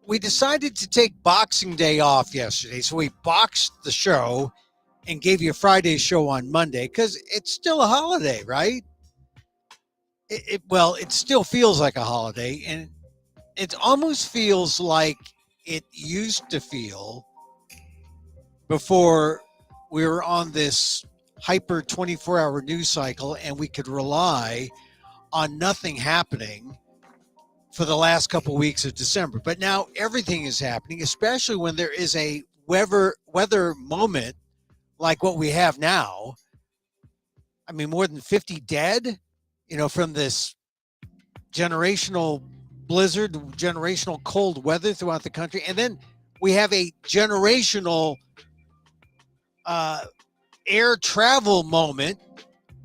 we decided to take Boxing Day off yesterday. So we boxed the show and gave you a Friday show on Monday because it's still a holiday, right? Well, it still feels like a holiday, and it almost feels like it used to feel before we were on this hyper 24-hour news cycle and we could rely on nothing happening for the last couple of weeks of December. But now everything is happening, especially when there is a weather moment like what we have now. I mean, more than 50 dead, from this generational blizzard, generational cold weather throughout the country. And then we have a generational air travel moment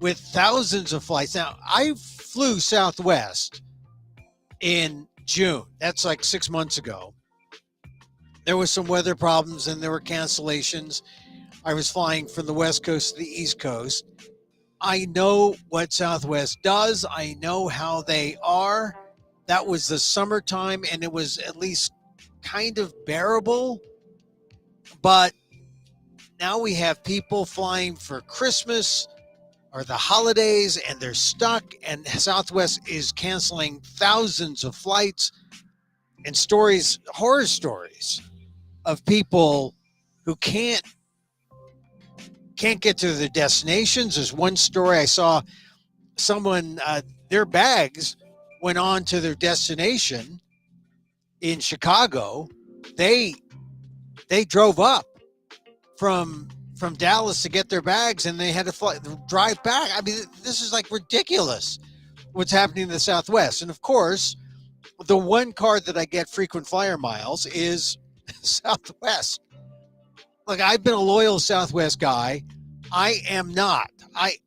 with thousands of flights. Now, I flew Southwest in June. That's like 6 months ago. There was some weather problems and there were cancellations. I was flying from the West Coast to the East Coast. I know what Southwest does. I know how they are. That was the summertime and it was at least kind of bearable. But now we have people flying for Christmas or the holidays and they're stuck, and Southwest is canceling thousands of flights, and stories, horror stories of people who can't get to their destinations. There's one story I saw, someone, their bags went on to their destination in Chicago. They drove up from Dallas to get their bags, and they had to drive back. I mean, this is like ridiculous what's happening in the Southwest. And of course, the one card that I get frequent flyer miles is Southwest. Look, I've been a loyal Southwest guy. I am not. I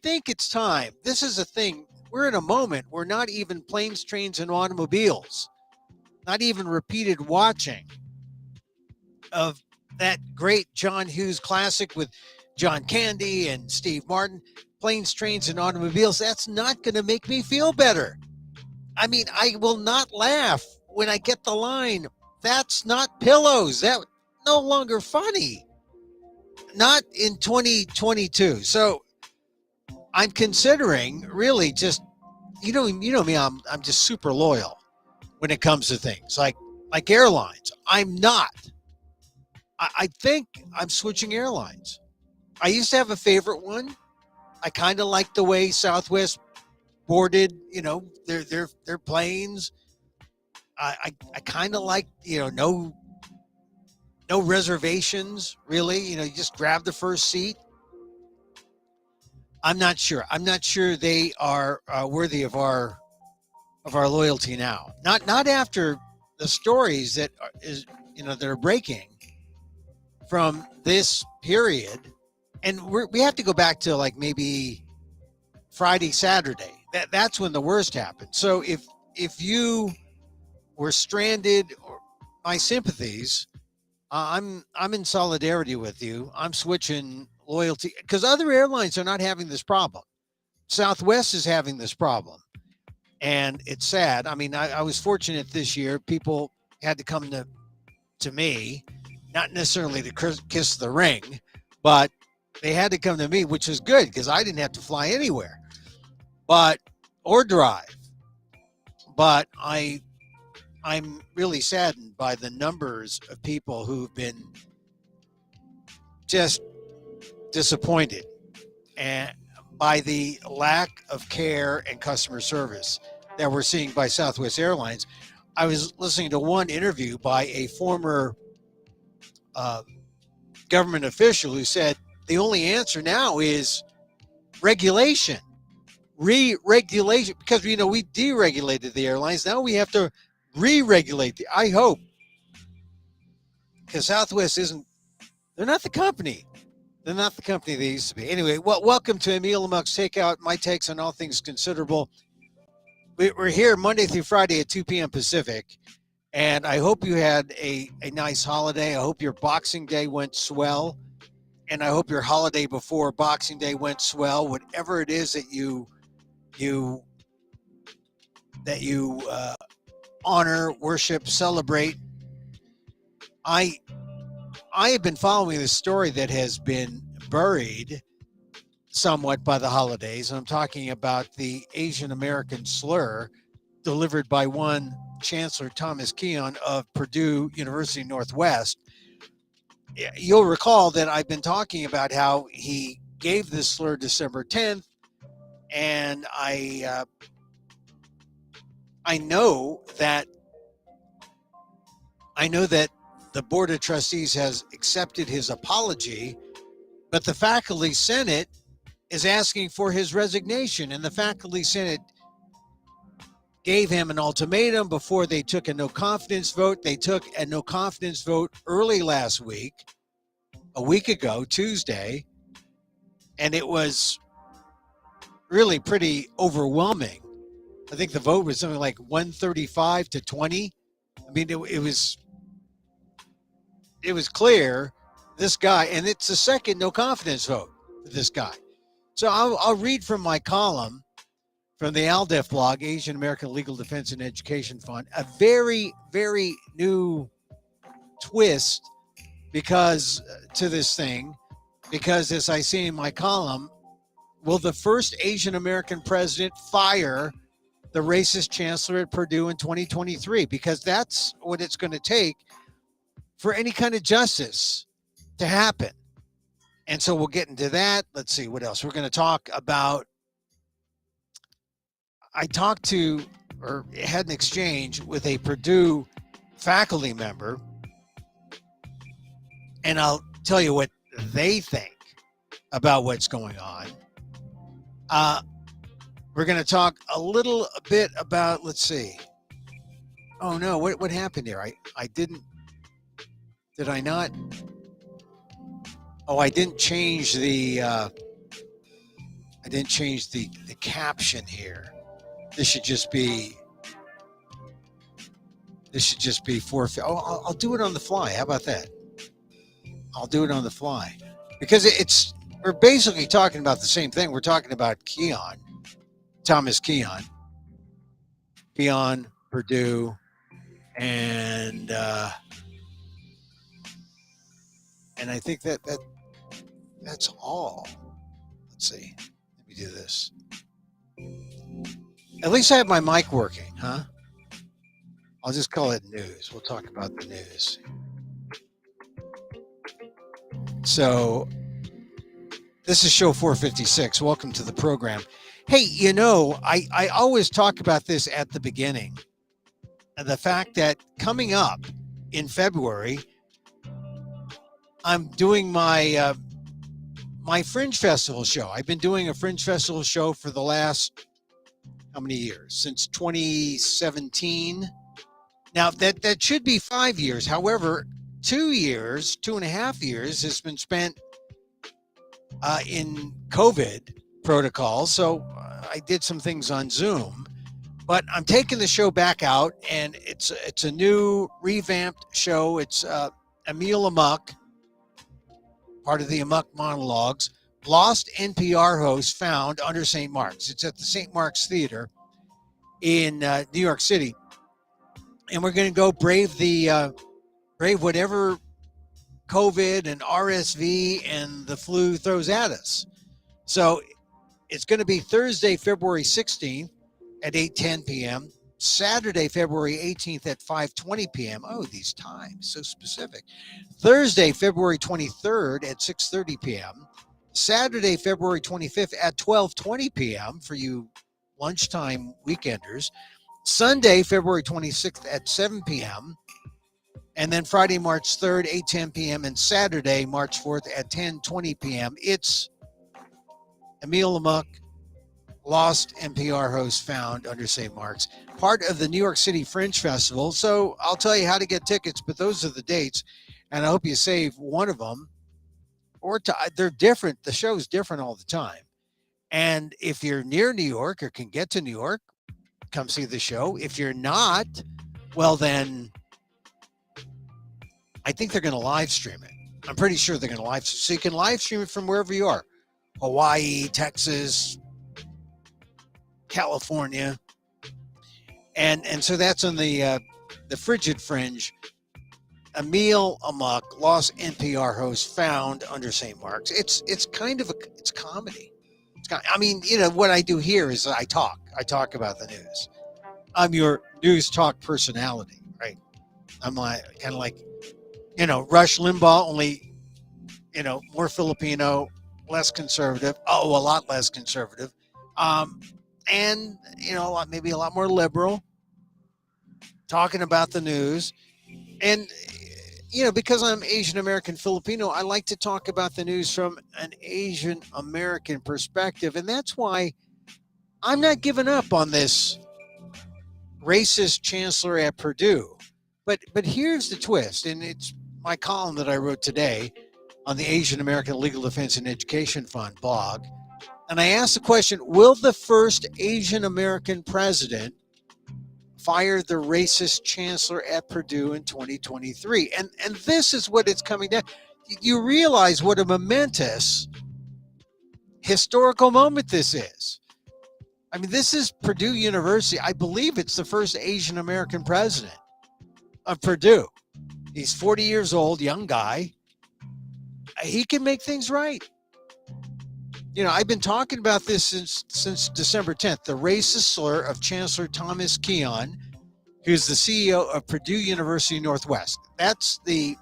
think it's time. This is a thing. We're in a moment where not even planes, trains, and automobiles, not even repeated watching of that great John Hughes classic with John Candy and Steve Martin, Planes, Trains, and Automobiles, that's not going to make me feel better. I mean, I will not laugh when I get the line, "That's not pillows." That no longer funny. Not in 2022. So I'm considering really just, you know me, I'm just super loyal when it comes to things like airlines. I'm not. I think I'm switching airlines. I used to have a favorite one. I kind of like the way Southwest boarded, their planes. I kind of like, no reservations really. You just grab the first seat. I'm not sure. I'm not sure they are worthy of our loyalty now. Not after the stories that are breaking from this period. And we have to go back to like maybe Friday, Saturday. That's when the worst happened. So if you were stranded, or my sympathies, I'm in solidarity with you. I'm switching loyalty because other airlines are not having this problem. Southwest is having this problem, and it's sad. I mean, I was fortunate this year. People had to come to me, not necessarily to kiss the ring, but they had to come to me, which is good because I didn't have to fly anywhere, or drive. But I'm really saddened by the numbers of people who've been just disappointed and by the lack of care and customer service that we're seeing by Southwest Airlines. I was listening to one interview by a former government official who said the only answer now is regulation, re-regulation, because we deregulated the airlines. Now we have to re-regulate. I hope, because Southwest they're not the company. They're not the company they used to be. Anyway, welcome to Emil, Amok's Takeout, my takes on all things considerable. We're here Monday through Friday at 2 p.m. Pacific, and I hope you had a nice holiday. I hope your Boxing Day went swell, and I hope your holiday before Boxing Day went swell. Whatever it is that you honor, worship, celebrate. I have been following this story that has been buried somewhat by the holidays. I'm talking about the Asian American slur delivered by one Chancellor Thomas Keon of Purdue University Northwest. You'll recall that I've been talking about how he gave this slur December 10th, and I know that the Board of Trustees has accepted his apology, but the Faculty Senate is asking for his resignation, and the Faculty Senate gave him an ultimatum before they took a no confidence vote. They took a no confidence vote early last week, a week ago, Tuesday, and it was really pretty overwhelming. I think the vote was something like 135 to 20. I mean, it was clear this guy, and it's the second no confidence vote for this guy. So I'll read from my column from the ALDEF blog, Asian American Legal Defense and Education Fund, a very, very new twist to this thing, because as I see in my column, will the first Asian American president fire the racist chancellor at Purdue in 2023? Because that's what it's going to take for any kind of justice to happen. And so we'll get into that. Let's see what else. We're going to talk about, I talked to, or had an exchange with a Purdue faculty member, and I'll tell you what they think about what's going on. We're going to talk a little bit about, let's see. Oh no, what happened here? I didn't, did I not? Oh, I didn't change the caption here. This should just be 4. Oh, I'll do it on the fly. How about that? I'll do it on the fly, because we're basically talking about the same thing. We're talking about Keon, Thomas Keon, Purdue, and I think that's all. Let's see. Let me do this. At least I have my mic working, huh? I'll just call it news. We'll talk about the news. So this is show 456. Welcome to the program. Hey, I always talk about this at the beginning. The fact that coming up in February, I'm doing my Fringe Festival show. I've been doing a Fringe Festival show for the last, how many years? Since 2017. Now, that should be 5 years. However, 2.5 years has been spent in COVID protocols. So I did some things on Zoom. But I'm taking the show back out, and it's a new revamped show. It's Emil Amok, part of the Amok monologues, lost NPR host found under St. Mark's. It's at the St. Mark's Theater in New York City, and we're going to go brave whatever COVID and RSV and the flu throws at us. So it's going to be Thursday, February 16th at 8:10 p.m., Saturday, February 18th at 5:20 p.m. Oh, these times, so specific. Thursday, February 23rd at 6:30 p.m., Saturday, February 25th at 12:20 p.m. for you lunchtime weekenders, Sunday, February 26th at 7 p.m., and then Friday, March 3rd, 8:10 p.m., and Saturday, March 4th at 10:20 p.m. It's Emil Amok, lost NPR host found under St. Mark's, part of the New York City Fringe Festival. So I'll tell you how to get tickets, but those are the dates, and I hope you save one of them. They're different. The show's different all the time. And if you're near New York or can get to New York, come see the show. If you're not, well, then I think they're going to live stream it. I'm pretty sure they're going to live stream. So you can live stream it from wherever you are. Hawaii, Texas, California. And so that's on the frigid fringe. Emil Amok, lost NPR host, found under St. Mark's. It's kind of it's comedy. I mean, what I do here is I talk about the news. I'm your news talk personality, right? I'm like kind of like Rush Limbaugh, only more Filipino, less conservative. Oh, a lot less conservative, and maybe a lot more liberal. Talking about the news, and because I'm Asian American Filipino, I like to talk about the news from an Asian American perspective, and that's why I'm not giving up on this racist chancellor at Purdue. But here's the twist, and it's my column that I wrote today on the Asian American Legal Defense and Education Fund blog. And I asked the question, will the first Asian American president fire the racist chancellor at Purdue in 2023? And this is what it's coming down. You realize what a momentous historical moment this is. I mean, this is Purdue University. I believe it's the first Asian American president of Purdue. He's 40 years old, young guy. He can make things right. I've been talking about this since December 10th, the racist slur of Chancellor Thomas Keon, who's the CEO of Purdue University Northwest. That's the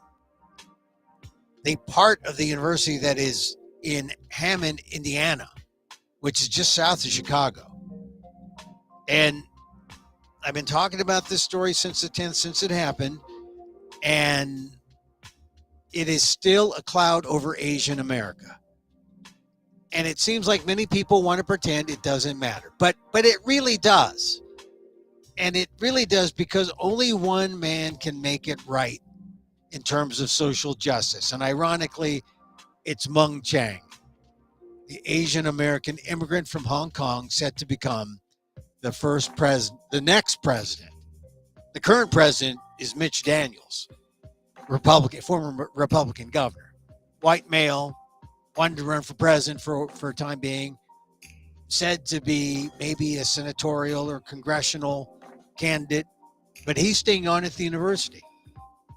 part of the university that is in Hammond, Indiana, which is just south of Chicago. And I've been talking about this story since the 10th, since it happened, and it is still a cloud over Asian America. And it seems like many people want to pretend it doesn't matter, but it really does. And it really does, because only one man can make it right in terms of social justice. And ironically, it's Mung Chiang, the Asian American immigrant from Hong Kong, set to become the next president. The current president is Mitch Daniels, former Republican governor, white male, wanted to run for president for a time being, said to be maybe a senatorial or congressional candidate, but he's staying on at the university,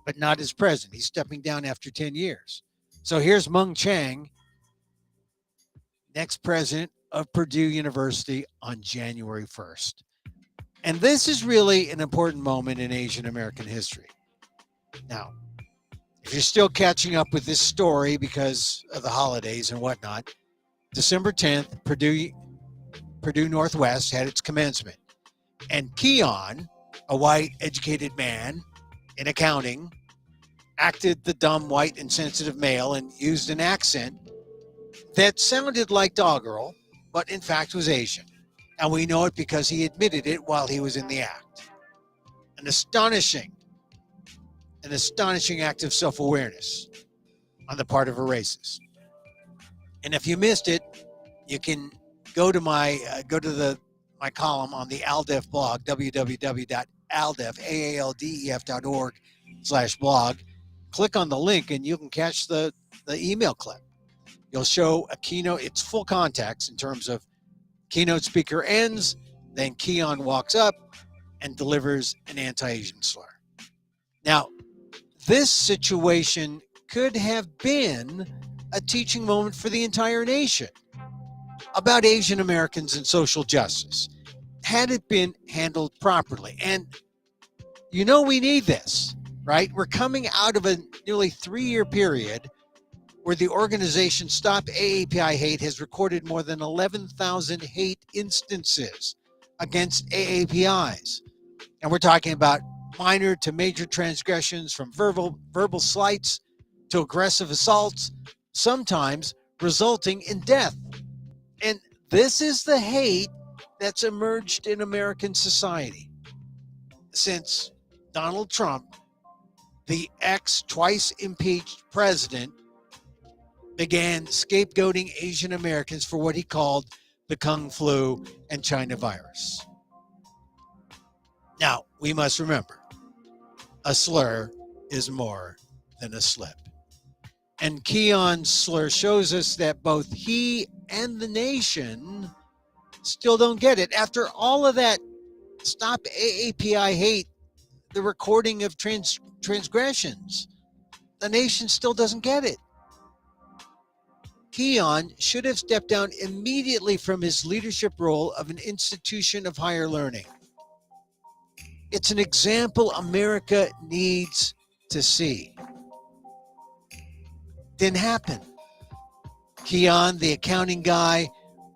but not as president. He's stepping down after 10 years. So here's Mung Chiang, next president of Purdue University on January 1st. And this is really an important moment in Asian American history. Now, if you're still catching up with this story because of the holidays and whatnot, December 10th, Purdue Northwest had its commencement. And Keon, a white educated man in accounting, acted the dumb white insensitive male and used an accent that sounded like doggerel, but in fact was Asian. And we know it because he admitted it while he was in the act. An astonishing act of self-awareness on the part of a racist. And if you missed it, you can go to my column on the ALDEF blog, www.aldef.org/blog. Click on the link and you can catch the email clip. You'll show a keynote. It's full context in terms of keynote speaker ends, then Keon walks up and delivers an anti-Asian slur. Now, this situation could have been a teaching moment for the entire nation about Asian Americans and social justice, had it been handled properly. And we need this, right? We're coming out of a nearly 3-year period where the organization Stop AAPI Hate has recorded more than 11,000 hate instances against AAPIs. And we're talking about minor to major transgressions, from verbal slights to aggressive assaults, sometimes resulting in death. And this is the hate that's emerged in American society since Donald Trump, the twice impeached president, began scapegoating Asian Americans for what he called the Kung flu and China virus. Now, we must remember, a slur is more than a slip. And Keon's slur shows us that both he and the nation still don't get it. After all of that Stop AAPI hate, the recording of transgressions. The nation still doesn't get it. Keon should have stepped down immediately from his leadership role of an institution of higher learning. It's an example America needs to see. Didn't happen. Keon, the accounting guy,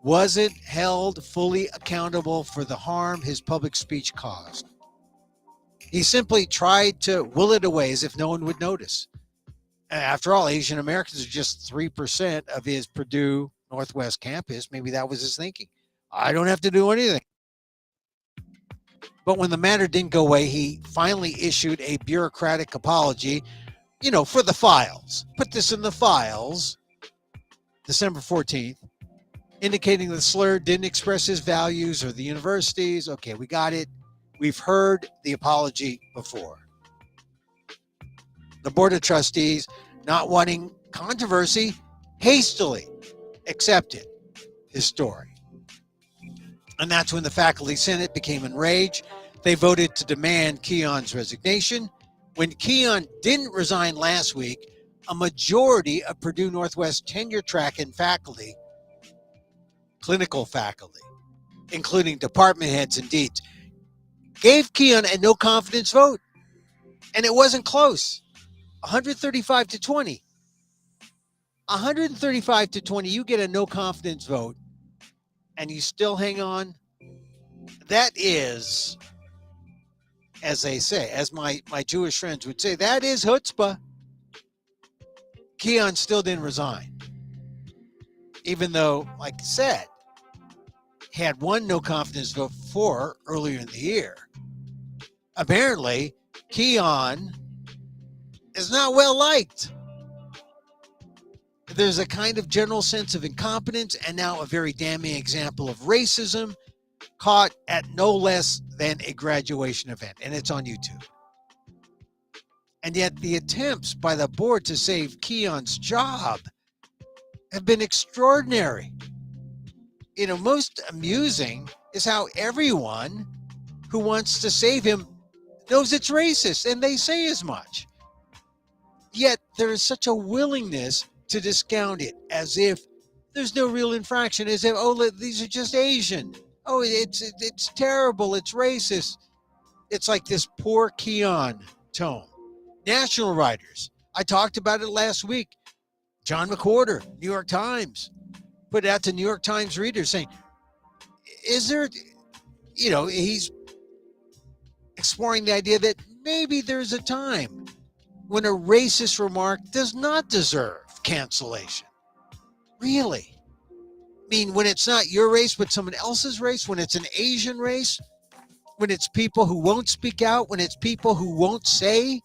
wasn't held fully accountable for the harm his public speech caused. He simply tried to will it away as if no one would notice. After all, Asian Americans are just 3% of his Purdue Northwest campus. Maybe that was his thinking. I don't have to do anything. But when the matter didn't go away, he finally issued a bureaucratic apology, for the files. Put this in the files, December 14th, indicating the slur didn't express his values or the university's. Okay, we got it. We've heard the apology before. The Board of Trustees, not wanting controversy, hastily accepted his story. And that's when the faculty senate became enraged. They voted to demand Keon's resignation. When Keon didn't resign last week, a majority of Purdue Northwest tenure track and faculty, clinical faculty, including department heads and deans, gave Keon a no confidence vote. And it wasn't close. 135 to 20. 135 to 20, you get a no confidence vote and you still hang on. That is, as they say, as my Jewish friends would say, that is chutzpah. Keon still didn't resign. Even though, like I said, he had one no confidence vote for earlier in the year. Apparently, Keon is not well liked. There's a kind of general sense of incompetence and now a very damning example of racism caught at no less than a graduation event, and it's on YouTube. And yet the attempts by the board to save Keon's job have been extraordinary. Most amusing is how everyone who wants to save him knows it's racist, and they say as much. Yet there is such a willingness to discount it as if there's no real infraction, as if, these are just Asian. Oh, it's terrible. It's racist. It's like this poor Keon tone. National writers. I talked about it last week. John McWhorter, New York Times, put it out to New York Times readers saying, is there, he's exploring the idea that maybe there's a time when a racist remark does not deserve cancellation. Really? I mean, when it's not your race, but someone else's race, when it's an Asian race, when it's people who won't speak out, when it's people who won't say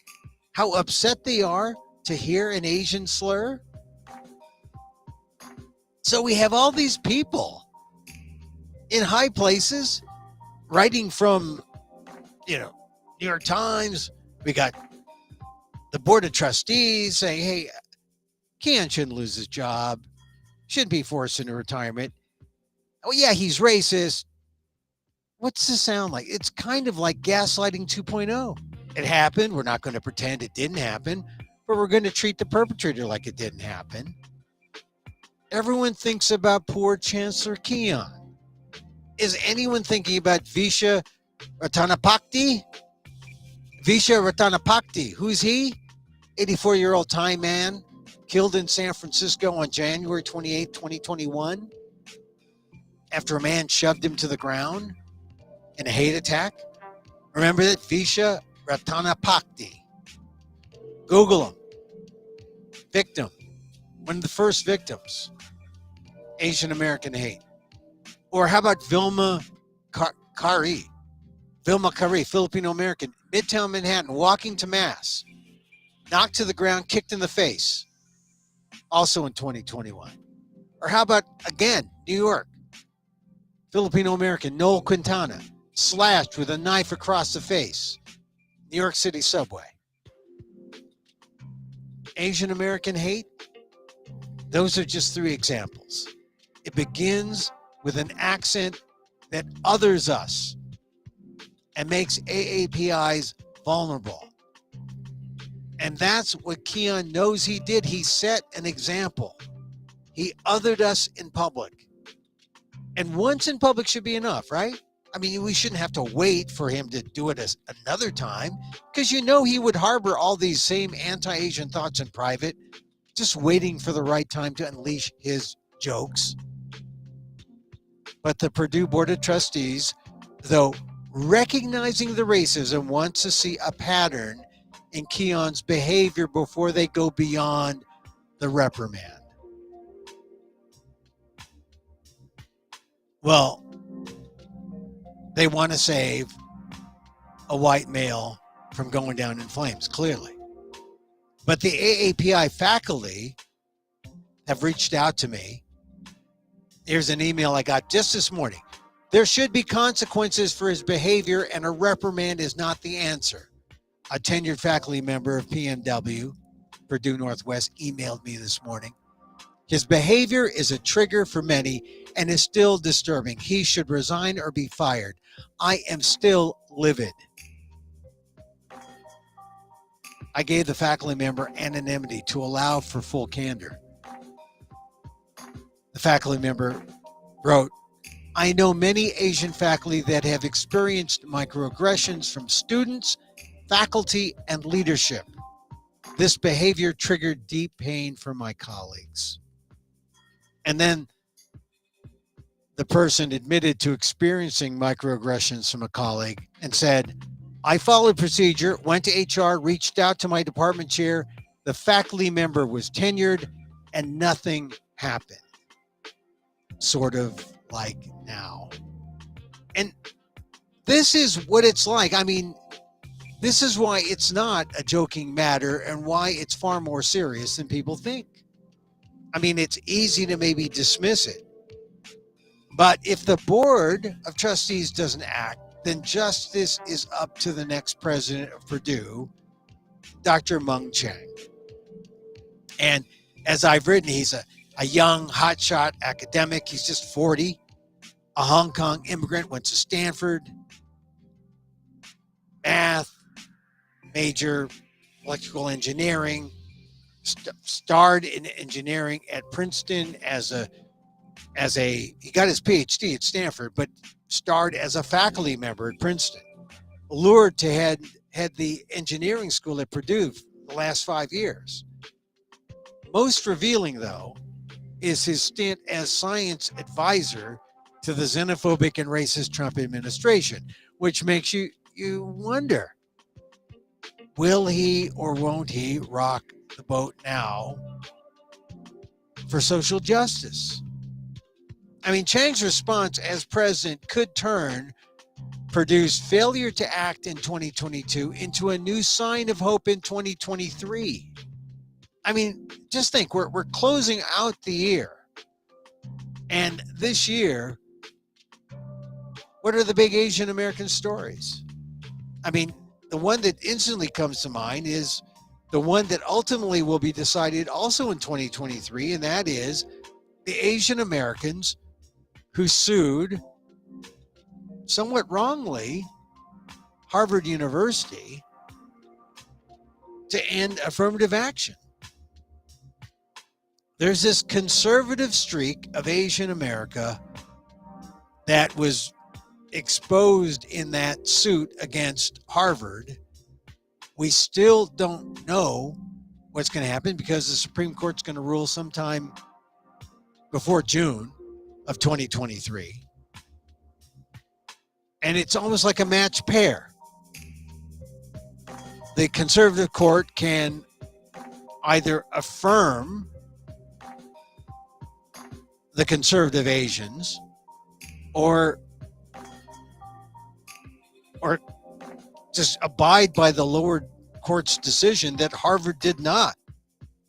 how upset they are to hear an Asian slur. So we have all these people in high places writing from, New York Times. We got the Board of Trustees saying, hey, Keon shouldn't lose his job, shouldn't be forced into retirement. Oh, yeah, he's racist. What's this sound like? It's kind of like gaslighting 2.0. It happened. We're not going to pretend it didn't happen, but we're going to treat the perpetrator like it didn't happen. Everyone thinks about poor Chancellor Keon. Is anyone thinking about Visha Ratanapakdee? Visha Ratanapakdee, who's he? 84-year-old Thai man killed in San Francisco on January 28, 2021, after a man shoved him to the ground in a hate attack. Remember that? Visha Ratanapakdee. Google him. Victim. One of the first victims. Asian American hate. Or how about Vilma Kari? Vilma Kari, Filipino American, Midtown Manhattan, walking to mass, knocked to the ground, kicked in the face, also in 2021. Or how about, again, New York, Filipino American Noel Quintana, slashed with a knife across the face, New York City subway. Asian American hate? Those are just three examples. It begins with an accent that others us. and makes AAPIs vulnerable. And that's what Keon knows he did. He set an example. He othered us in public. And once in public should be enough, right? I mean, we shouldn't have to wait for him to do it another time, because you know he would harbor all these same anti-Asian thoughts in private, just waiting for the right time to unleash his jokes. But the Purdue Board of Trustees, though recognizing the racism, wants to see a pattern in Keon's behavior before they go beyond the reprimand. Well, they want to save a white male from going down in flames, clearly. But the AAPI faculty have reached out to me. Here's an email I got just this morning. There should be consequences for his behavior, and a reprimand is not the answer. A tenured faculty member of PNW, Purdue Northwest, emailed me this morning. His behavior is a trigger for many and is still disturbing. He should resign or be fired. I am still livid. I gave the faculty member anonymity to allow for full candor. The faculty member wrote, I know many Asian faculty that have experienced microaggressions from students, faculty, and leadership. This behavior triggered deep pain for my colleagues. And then the person admitted to experiencing microaggressions from a colleague and said, I followed procedure, went to HR, reached out to my department chair. The faculty member was tenured and nothing happened. Sort of like now. And this is what it's like. I mean, this is why it's not a joking matter and why it's far more serious than people think. I mean, it's easy to maybe dismiss it. But if the board of trustees doesn't act, then justice is up to the next president of Purdue, Dr. Mung Chiang. And as I've written, he's a young, hotshot academic. He's just 40, a Hong Kong immigrant, went to Stanford, math major, electrical engineering, starred in engineering at Princeton he got his PhD at Stanford, but starred as a faculty member at Princeton. Lured to head the engineering school at Purdue for the last 5 years. Most revealing, though, is his stint as science advisor to the xenophobic and racist Trump administration, which makes you wonder, will he or won't he rock the boat now for social justice? I mean, Chiang's response as president could turn Purdue's failure to act in 2022 into a new sign of hope in 2023. I mean, just think, we're closing out the year. And this year, what are the big Asian American stories? I mean, the one that instantly comes to mind is the one that ultimately will be decided also in 2023, and that is the Asian Americans who sued, somewhat wrongly, Harvard University to end affirmative action. There's this conservative streak of Asian America that was exposed in that suit against Harvard. We still don't know what's going to happen because the Supreme Court's going to rule sometime before June of 2023. And it's almost like a matched pair. The conservative court can either affirm the conservative Asians or just abide by the lower court's decision that Harvard did not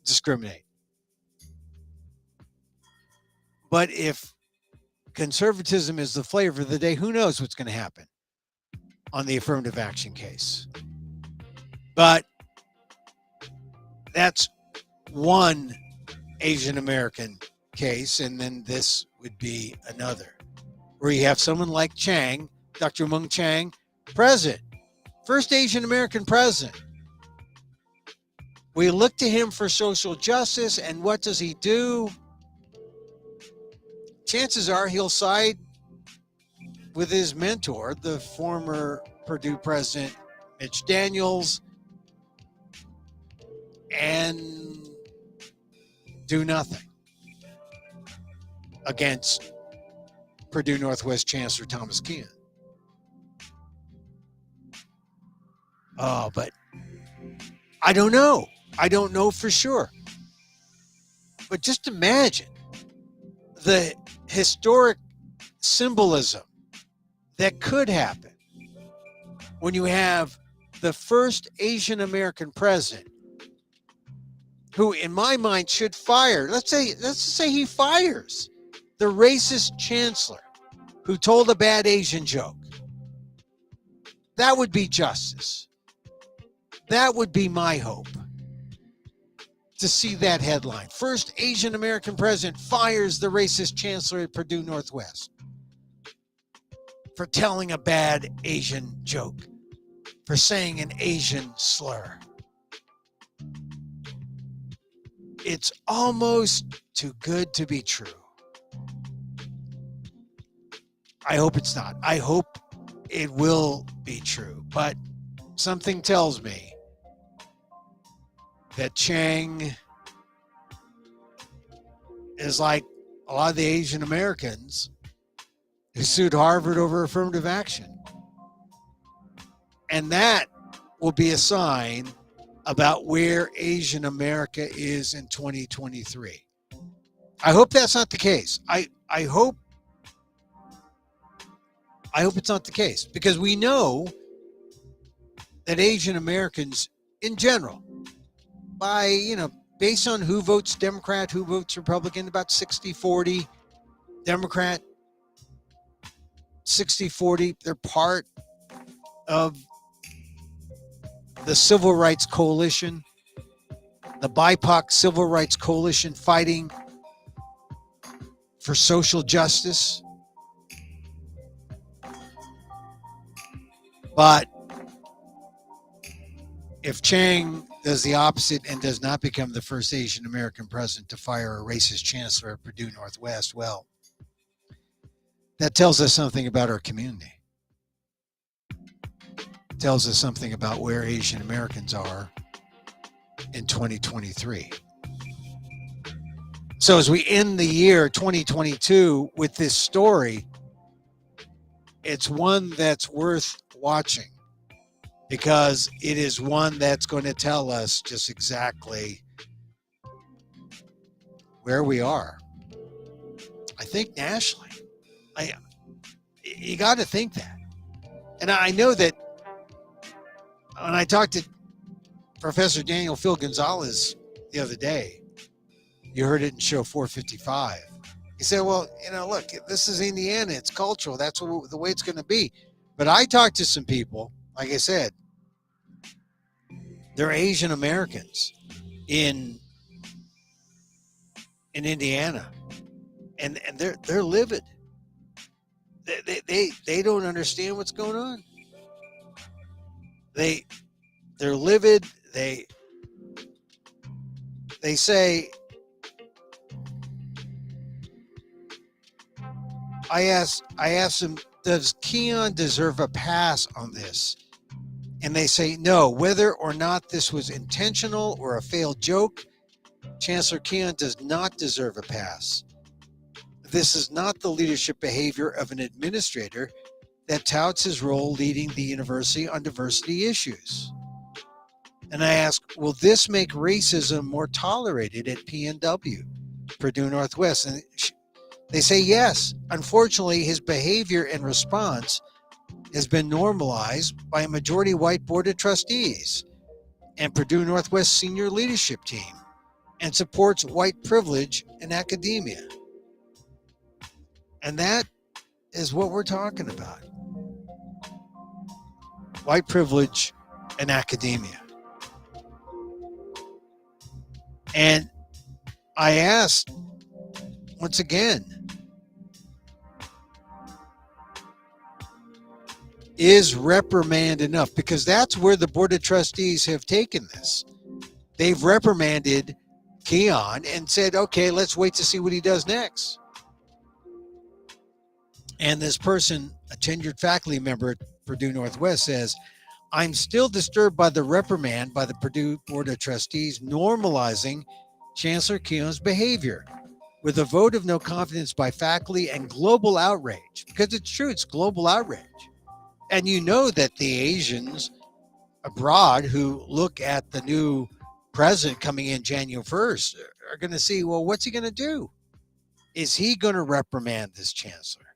discriminate. But if conservatism is the flavor of the day, who knows what's going to happen on the affirmative action case. But that's one Asian American case, and then this would be another, where you have someone like Chiang, Dr. Mung Chiang, president, first Asian American president. We look to him for social justice, and what does he do? Chances are he'll side with his mentor, the former Purdue president, Mitch Daniels, and do nothing against Purdue Northwest Chancellor Thomas Kean. Oh, but I don't know. I don't know for sure. But just imagine the historic symbolism that could happen when you have the first Asian American president who, in my mind, should fire. Let's say he fires the racist chancellor who told a bad Asian joke. That would be justice. That would be my hope, to see that headline. First Asian American president fires the racist chancellor at Purdue Northwest for telling a bad Asian joke, for saying an Asian slur. It's almost too good to be true. I hope it's not. I hope it will be true. But something tells me that Chang is like a lot of the Asian Americans who sued Harvard over affirmative action. And that will be a sign about where Asian America is in 2023. I hope that's not the case. I hope it's not the case, because we know that Asian Americans in general, based on who votes Democrat, who votes Republican, about 60-40 Democrat, 60-40, they're part of the Civil Rights Coalition, the BIPOC Civil Rights Coalition, fighting for social justice. But if Chang does the opposite and does not become the first Asian American president to fire a racist chancellor at Purdue Northwest, well, that tells us something about our community. It tells us something about where Asian Americans are in 2023. So as we end the year 2022 with this story, it's one that's worth watching, because it is one that's going to tell us just exactly where we are. I think nationally. You got to think that. And I know that when I talked to Professor Daniel Phil Gonzalez the other day, you heard it in show 455. He said, well, look, this is Indiana. It's cultural. That's the way it's going to be. But I talked to some people, like I said, they're Asian Americans in Indiana, and they're livid. They don't understand what's going on. They're livid. They say, I asked them, does Keon deserve a pass on this? And they say no. Whether or not this was intentional or a failed joke, Chancellor Keon does not deserve a pass. This is not the leadership behavior of an administrator that touts his role leading the university on diversity issues. And I ask, will this make racism more tolerated at PNW, Purdue Northwest? And they say yes. Unfortunately, his behavior and response has been normalized by a majority white board of trustees and Purdue Northwest senior leadership team, and supports white privilege in academia. And that is what we're talking about. White privilege in academia. And I asked, once again, Is reprimand enough? Because that's where the Board of Trustees have taken this. They've reprimanded Keon and said, okay, let's wait to see what he does next. And this person, a tenured faculty member at Purdue Northwest, says, I'm still disturbed by the reprimand by the Purdue Board of Trustees normalizing Chancellor Keon's behavior with a vote of no confidence by faculty and global outrage. Because it's true, it's global outrage. And you know that the Asians abroad who look at the new president coming in January 1st are going to see, well, what's he going to do? Is he going to reprimand this chancellor?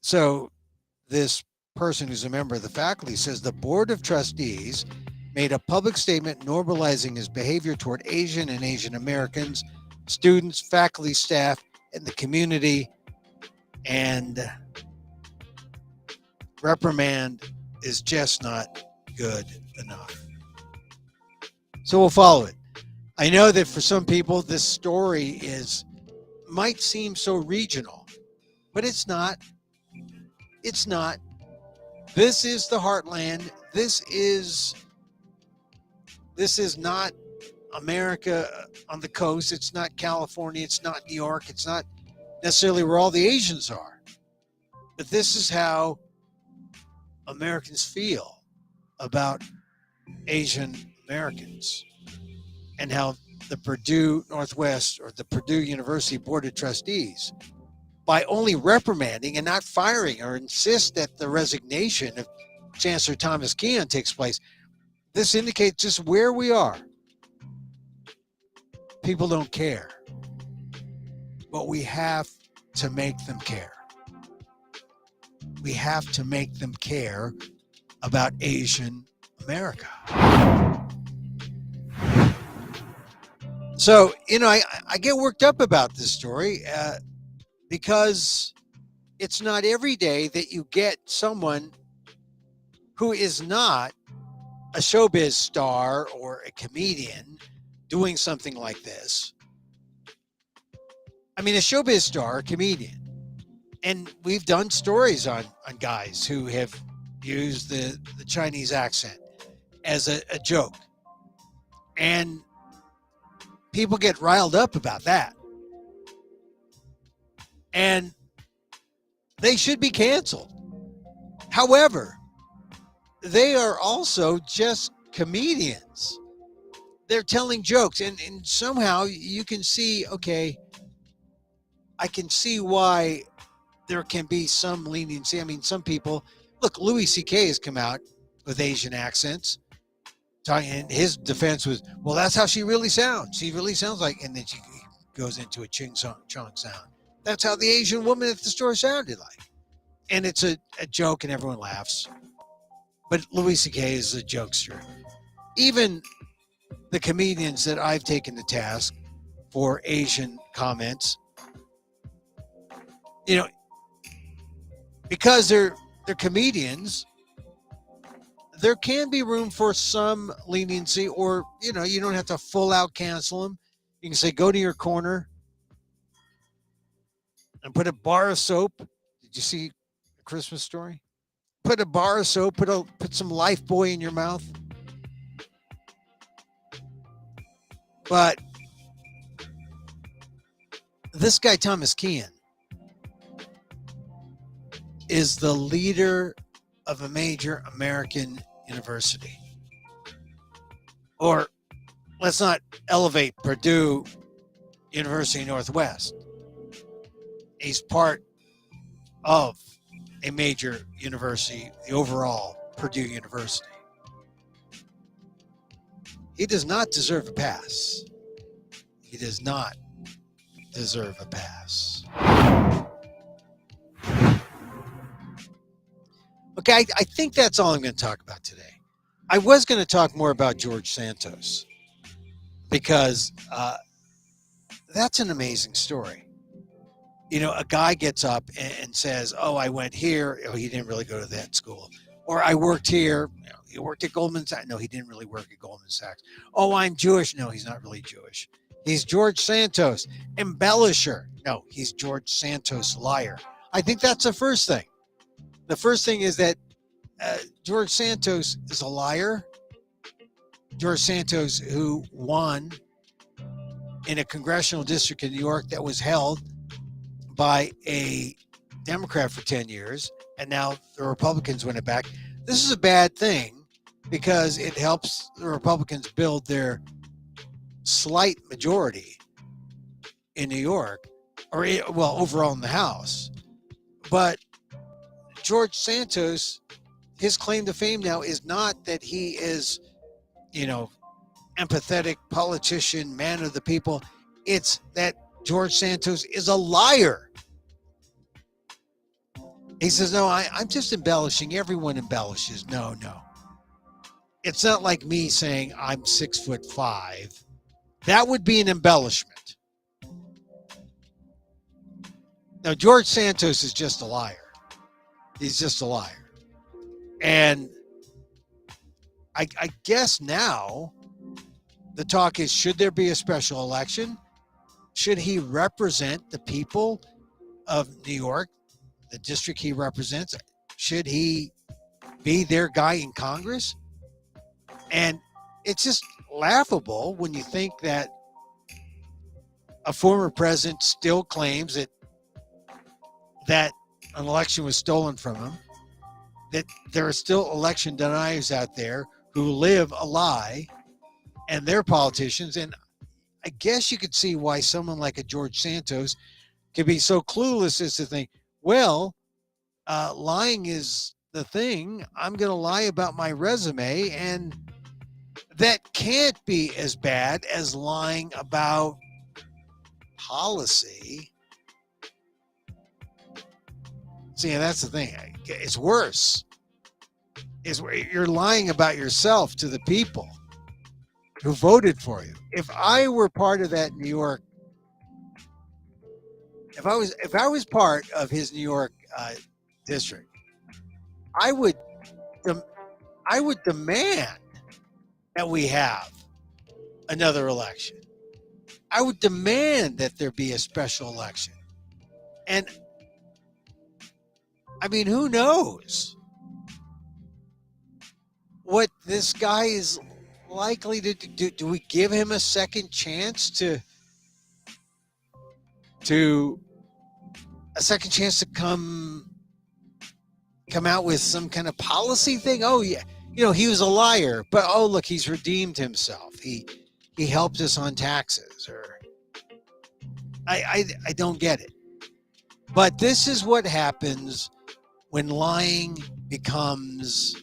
So this person who's a member of the faculty says the Board of Trustees made a public statement normalizing his behavior toward Asian and Asian Americans, students, faculty, staff, and the community. And reprimand is just not good enough. So we'll follow it. I know that for some people, this story might seem so regional, but it's not. It's not. This is the heartland. This is not America on the coast. It's not California. It's not New York. It's not necessarily where all the Asians are. But this is how Americans feel about Asian Americans, and how the Purdue Northwest or the Purdue University Board of Trustees, by only reprimanding and not firing or insist that the resignation of Chancellor Thomas Keon takes place, this indicates just where we are. People don't care, but we have to make them care. We have to make them care about Asian America. So, I get worked up about this story because it's not every day that you get someone who is not a showbiz star or a comedian doing something like this. I mean, a showbiz star, a comedian. And we've done stories on guys who have used the Chinese accent as a joke. And people get riled up about that. And they should be canceled. However, they are also just comedians. They're telling jokes. And somehow you can see, okay, I can see why there can be some leniency. I mean, some people, look, Louis C.K. has come out with Asian accents. And his defense was, well, that's how she really sounds. She really sounds like, and then she goes into a ching chong sound. That's how the Asian woman at the store sounded like. And it's a joke and everyone laughs. But Louis C.K. is a jokester. Even the comedians that I've taken to task for Asian comments, because they're comedians, there can be room for some leniency, or, you don't have to full out cancel them. You can say, go to your corner and put a bar of soap. Did you see A Christmas Story? Put a bar of soap, put some Life Boy in your mouth. But this guy, Thomas Keon, is the leader of a major American university. Or let's not elevate Purdue University Northwest. He's part of a major university, the overall Purdue University. He does not deserve a pass. He does not deserve a pass. Okay, I think that's all I'm going to talk about today. I was going to talk more about George Santos because that's an amazing story. A guy gets up and says, oh, I went here. Oh, he didn't really go to that school. Or I worked here. He worked at Goldman Sachs. No, he didn't really work at Goldman Sachs. Oh, I'm Jewish. No, he's not really Jewish. He's George Santos. Embellisher. No, he's George Santos, liar. I think that's the first thing. The first thing is that George Santos is a liar. George Santos, who won in a congressional district in New York that was held by a Democrat for 10 years, and now the Republicans win it back. This is a bad thing because it helps the Republicans build their slight majority in New York, or well, overall in the House. But George Santos, his claim to fame now is not that he is, empathetic politician, man of the people. It's that George Santos is a liar. He says, no, I'm just embellishing. Everyone embellishes. No. It's not like me saying I'm 6'5". That would be an embellishment. Now, George Santos is just a liar. He's just a liar. And I guess now the talk is, should there be a special election? Should he represent the people of New York, the district he represents? Should he be their guy in Congress? And it's just laughable when you think that a former president still claims that an election was stolen from him, that there are still election deniers out there who live a lie, and they're politicians. And I guess you could see why someone like a George Santos could be so clueless as to think, well, lying is the thing. I'm going to lie about my resume, and that can't be as bad as lying about policy. See, that's the thing. It's worse. You're lying about yourself to the people who voted for you. If I were part of that New York, if I was part of his New York district, I would demand that we have another election. I would demand that there be a special election. And I mean, who knows what this guy is likely to do? Do we give him a second chance to come out with some kind of policy thing? Oh yeah, he was a liar, but oh look, he's redeemed himself. He helped us on taxes, or I don't get it. But this is what happens when lying becomes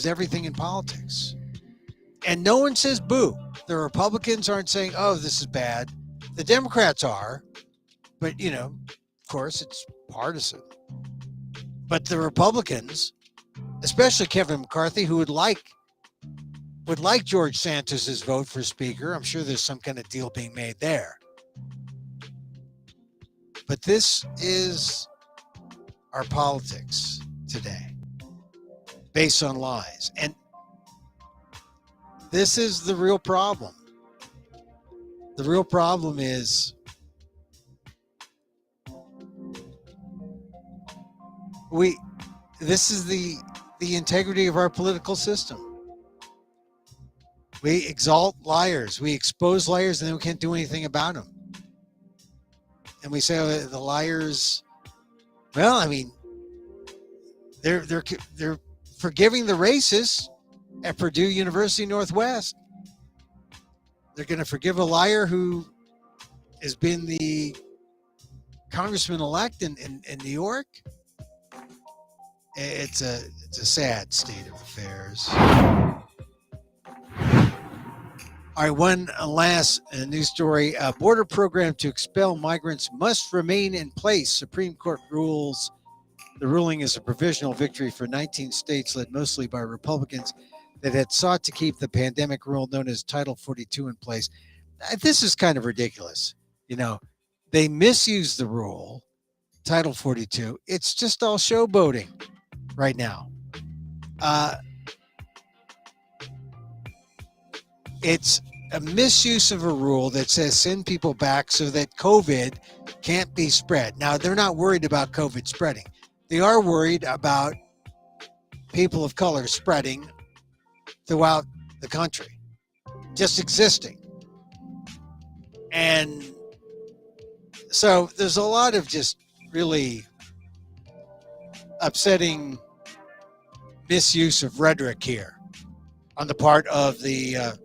everything in politics. And no one says boo. The Republicans aren't saying, oh, this is bad. The Democrats are, but of course it's partisan. But the Republicans, especially Kevin McCarthy, who would like George Santos's vote for speaker. I'm sure there's some kind of deal being made there. But this is our politics today, based on lies. And this is the real problem. The real problem is this is the integrity of our political system. We exalt liars, we expose liars, and then we can't do anything about them. And we say, oh, the liars, well, I mean, they're forgiving the racists at Purdue University Northwest. They're going to forgive a liar who has been the congressman-elect in New York. It's a sad state of affairs. All right, one last news story. A border program to expel migrants must remain in place. Supreme Court rules. The ruling is a provisional victory for 19 states, led mostly by Republicans, that had sought to keep the pandemic rule known as Title 42 in place. This is kind of ridiculous. They misused the rule, Title 42. It's just all showboating right now. It's a misuse of a rule that says send people back so that COVID can't be spread. Now, they're not worried about COVID spreading. They are worried about people of color spreading throughout the country, just existing. And so there's a lot of just really upsetting misuse of rhetoric here on the part of the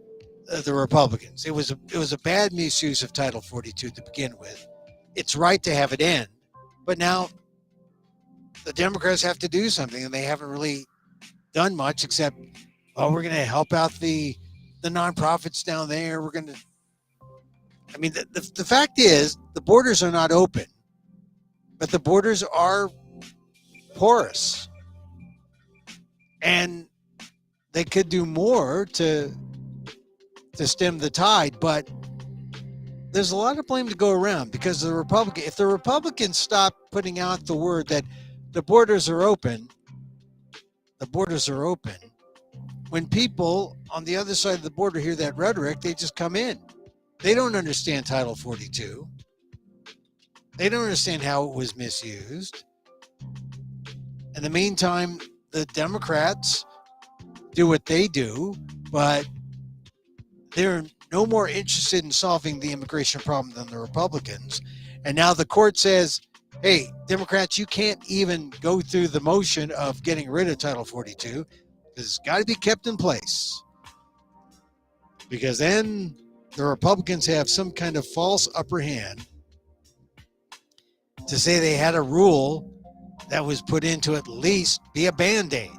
Republicans. It was a bad misuse of Title 42 to begin with. It's right to have it end, but now the Democrats have to do something, and they haven't really done much except, well, we're going to help out the nonprofits down there. We're going to. I mean, the fact is, the borders are not open, but the borders are porous, and they could do more to stem the tide. But there's a lot of blame to go around because if the Republicans stop putting out the word that the borders are open, when people on the other side of the border hear that rhetoric, they just come in. They don't understand Title 42. They don't understand how it was misused. In the meantime, the Democrats do what they do, but they're no more interested in solving the immigration problem than the Republicans. And now the court says, hey, Democrats, you can't even go through the motion of getting rid of Title 42 because it's got to be kept in place. Because then the Republicans have some kind of false upper hand to say they had a rule that was put in to at least be a Band-Aid,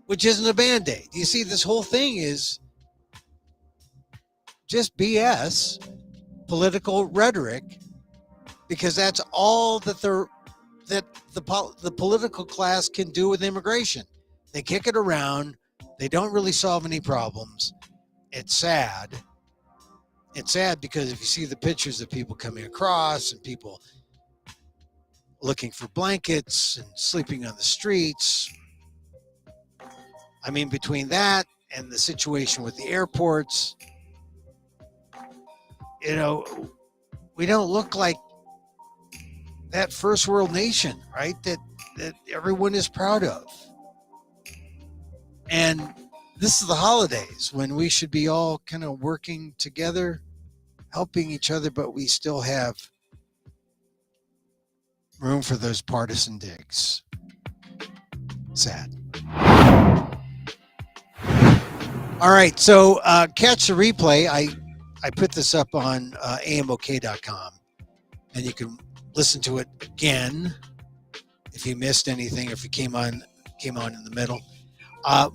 which isn't a Band-Aid. You see, this whole thing is just BS, political rhetoric, because that's all that the political class can do with immigration. They kick it around. They don't really solve any problems. It's sad. It's sad because if you see the pictures of people coming across and people looking for blankets and sleeping on the streets, I mean, between that and the situation with the airports, you know, we don't look like that first world nation, right? That everyone is proud of. And this is the holidays when we should be all kind of working together, helping each other, but we still have room for those partisan digs. Sad. All right, so catch the replay. I put this up on amok.com, and you can listen to it again if you missed anything, if you came on in the middle.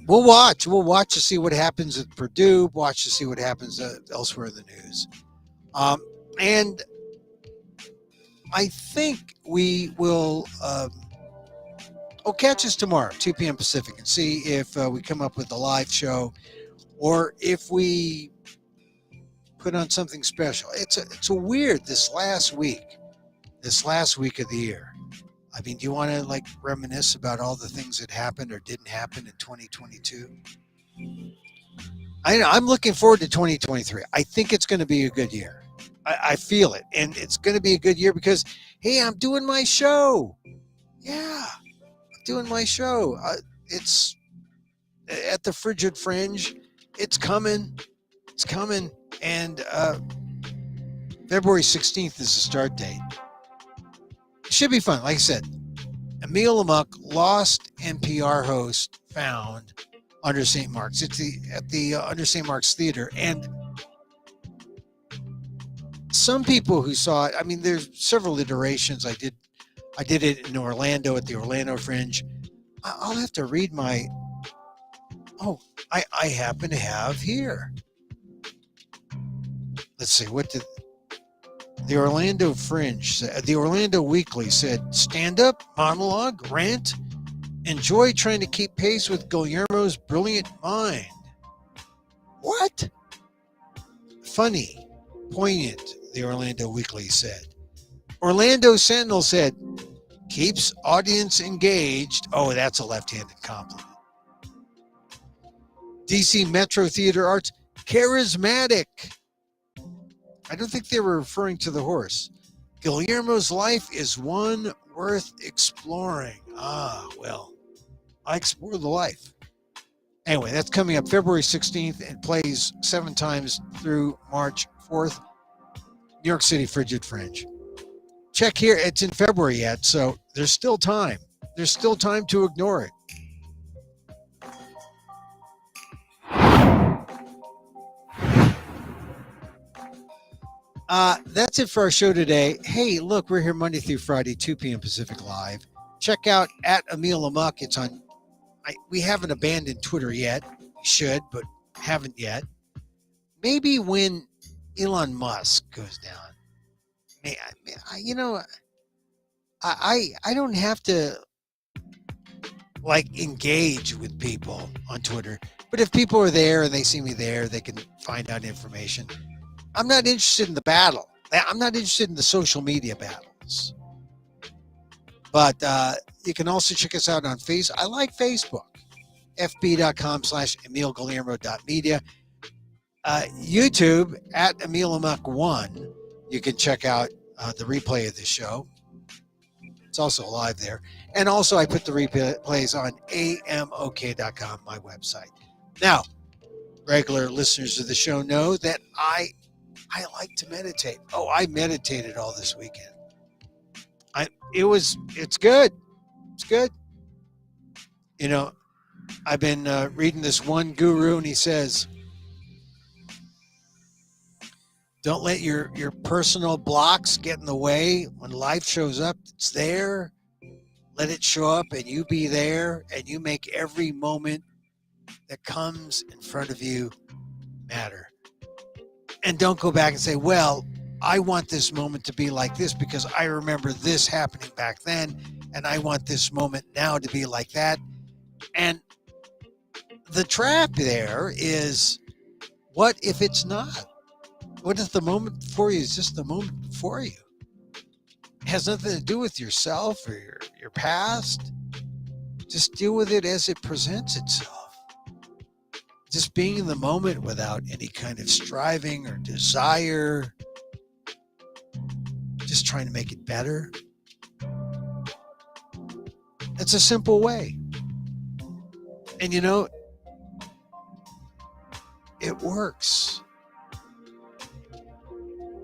We'll watch to see what happens at Purdue, watch to see what happens elsewhere in the news. And I think we will catch us tomorrow, 2 p.m. Pacific, and see if we come up with a live show or if we put on something special. It's a weird this last week of the year. I mean, do you want to reminisce about all the things that happened or didn't happen in 2022? I'm looking forward to 2023. I think it's going to be a good year. I feel it. And it's going to be a good year because, hey, I'm doing my show. Yeah, I'm doing my show. It's at the Frigid Fringe. It's coming. It's coming. And February 16th is the start date. It should be fun. Like I said, Emil, Amok, lost NPR host found under St. Mark's. It's at the under St. Mark's Theater. And some people who saw it, I mean, there's several iterations. I did it in Orlando at the Orlando Fringe. I'll have to read my, I happen to have here. Let's see, what did the Orlando Fringe, the Orlando Weekly said, stand up, monologue, rant, enjoy trying to keep pace with Guillermo's brilliant mind. What? Funny, poignant, the Orlando Weekly said. Orlando Sentinel said, keeps audience engaged. Oh, that's a left-handed compliment. DC Metro Theater Arts, charismatic. I don't think they were referring to the horse. Guillermo's life is one worth exploring. Ah, well, I explore the life. Anyway, that's coming up February 16th and plays 7 times through March 4th. New York City Frigid Fringe. Check here. It's in February yet, so there's still time. There's still time to ignore it. That's it for our show today. Hey, look, we're here Monday through Friday, 2 p.m. Pacific Live. Check out at Emil Amok. It's on. We haven't abandoned Twitter yet. We should, but haven't yet. Maybe when Elon Musk goes down, I don't have to engage with people on Twitter. But if people are there and they see me there, they can find out information. I'm not interested in the battle. I'm not interested in the social media battles. But you can also check us out on Facebook. I like Facebook. fb.com/emilguillermo.media. YouTube at EmilAmok1. You can check out the replay of the show. It's also live there. And also I put the replays on amok.com, my website. Now, regular listeners of the show know that I like to meditate. Oh, I meditated all this weekend. It's good. It's good. You know, I've been reading this one guru, and he says, don't let your personal blocks get in the way. When life shows up, it's there. Let it show up, and you be there, and you make every moment that comes in front of you matter. And don't go back and say, well, I want this moment to be like this because I remember this happening back then, and I want this moment now to be like that. And the trap there is, what if it's not? What if the moment before you is just the moment before you? It has nothing to do with yourself or your past. Just deal with it as it presents itself. Just being in the moment without any kind of striving or desire. Just trying to make it better. It's a simple way. And it works.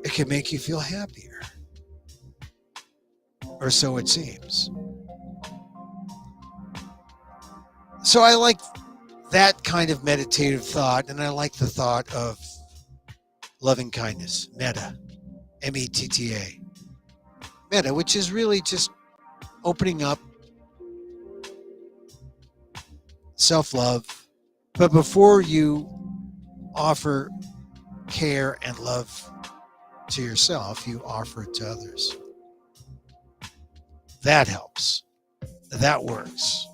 It can make you feel happier. Or so it seems. So I like that kind of meditative thought, and I like the thought of loving kindness, metta, M-E-T-T-A. Metta, which is really just opening up, self-love. But before you offer care and love to yourself, you offer it to others. That helps. That works.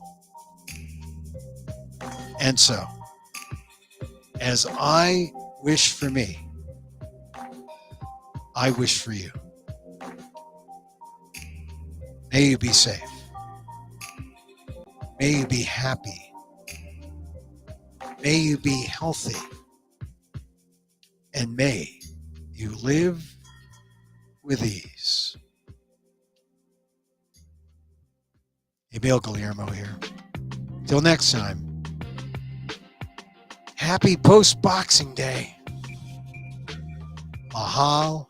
And so, as I wish for me, I wish for you. May you be safe. May you be happy. May you be healthy. And may you live with ease. Emil Guillermo here. Till next time. Happy post-Boxing Day. Mahal